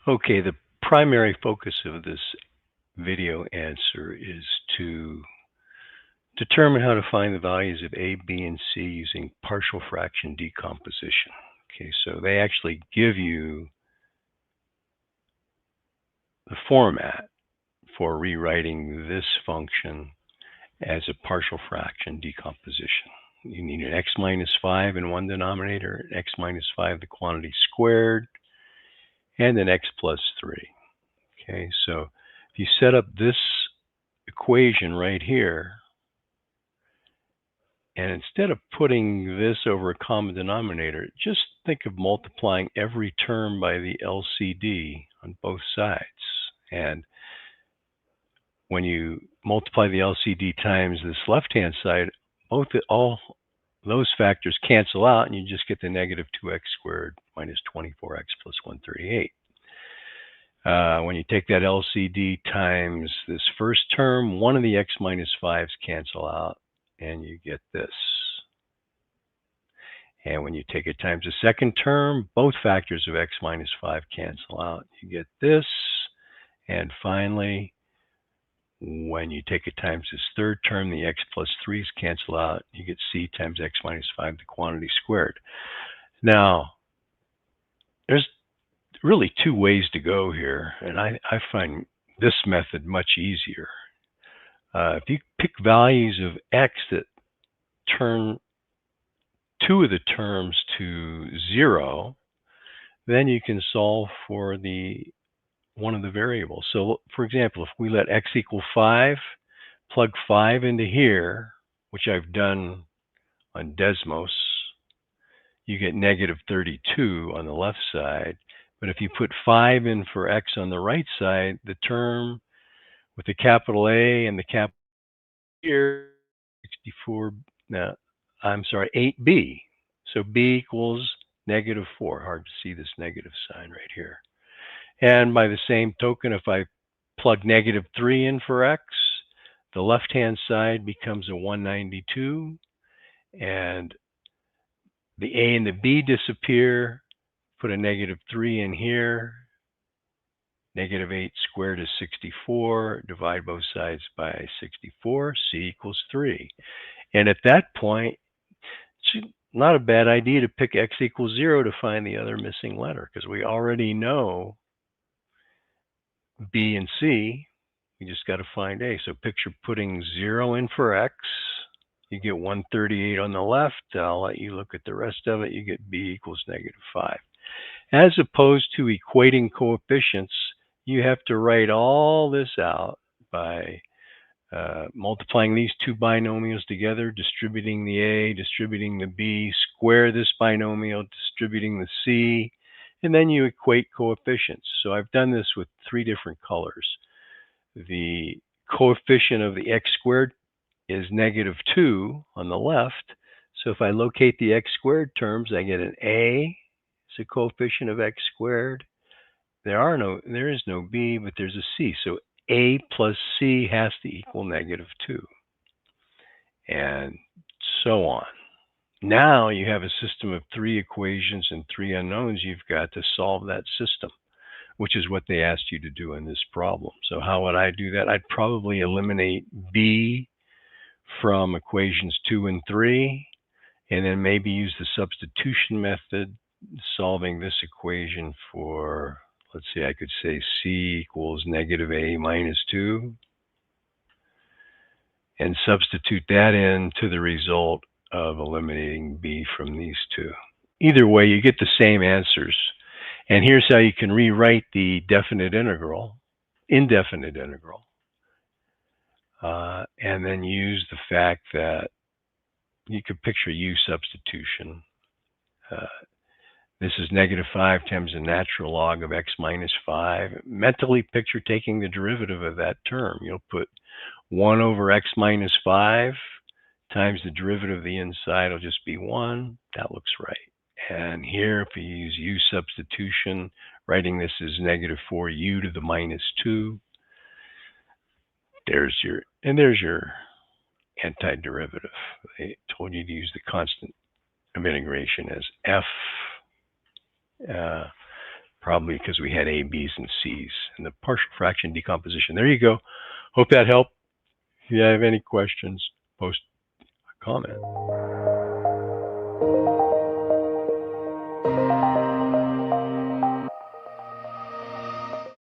Okay, the primary focus of this video answer is to determine how to find the values of A, B, and C using partial fraction decomposition. Okay, so they actually give you the format for rewriting this function as a partial fraction decomposition. You need an x minus 5 in one denominator, x minus 5 the quantity squared, and then x plus 3. Okay, so if you set up this equation right here, and instead of putting this over a common denominator, just think of multiplying every term by the LCD on both sides. And when you multiply the LCD times this left-hand side, all those factors cancel out, and you just get the negative 2x squared minus 24x plus 138. When you take that LCD times this first term, one of the x minus 5's cancel out, and you get this. And when you take it times the second term, both factors of x minus 5 cancel out. You get this. And finally, when you take it times this third term, the x plus 3's cancel out. You get c times x minus 5, the quantity squared. Now, there's really two ways to go here, and I find this method much easier. If you pick values of x that turn two of the terms to 0, then you can solve for one of the variables. So for example, if we let x equal 5, plug 5 into here, which I've done on Desmos, you get negative 32 on the left side. But if you put 5 in for x on the right side, the term with the capital A and the capital here, 64, no, I'm sorry, 8b. So b equals negative 4. Hard to see this negative sign right here. And by the same token, if I plug negative 3 in for x, the left-hand side becomes a 192, and the a and the b disappear. Put a negative 3 in here. Negative 8 squared is 64. Divide both sides by 64. C equals 3. And at that point, it's not a bad idea to pick x equals 0 to find the other missing letter, because we already know B and C. We just got to find A. So picture putting 0 in for x. You get 138 on the left. I'll let you look at the rest of it. You get B equals negative 5. As opposed to equating coefficients, you have to write all this out by multiplying these two binomials together, distributing the A, distributing the B, square this binomial, distributing the C, and then you equate coefficients. So I've done this with 3 different colors. The coefficient of the x squared is negative 2 on the left. So if I locate the x squared terms, I get an A. It's a coefficient of x squared. There is no B, but there's a C. So A plus C has to equal negative 2. And so on. Now you have a system of 3 equations and 3 unknowns you've got to solve that system, which is what they asked you to do in this problem. So how would I do that? I'd probably eliminate B from equations 2 and 3, and then maybe use the substitution method, solving this equation for, let's see, I could say C equals negative A minus 2, and substitute that into the result of eliminating B from these two. Either way, you get the same answers. And here's how you can rewrite the indefinite integral, and then use the fact that you could picture U substitution. This is negative 5 times the natural log of x minus 5. Mentally picture taking the derivative of that term. You'll put 1 over x minus 5 times the derivative of the inside will just be 1. That looks right. And here, if we use U substitution, writing this as negative 4u to the minus 2, there's your antiderivative. They told you to use the constant of integration as f probably because we had A, B's, and C's in the partial fraction decomposition. There you go. Hope that helped. If you have any questions, post a comment.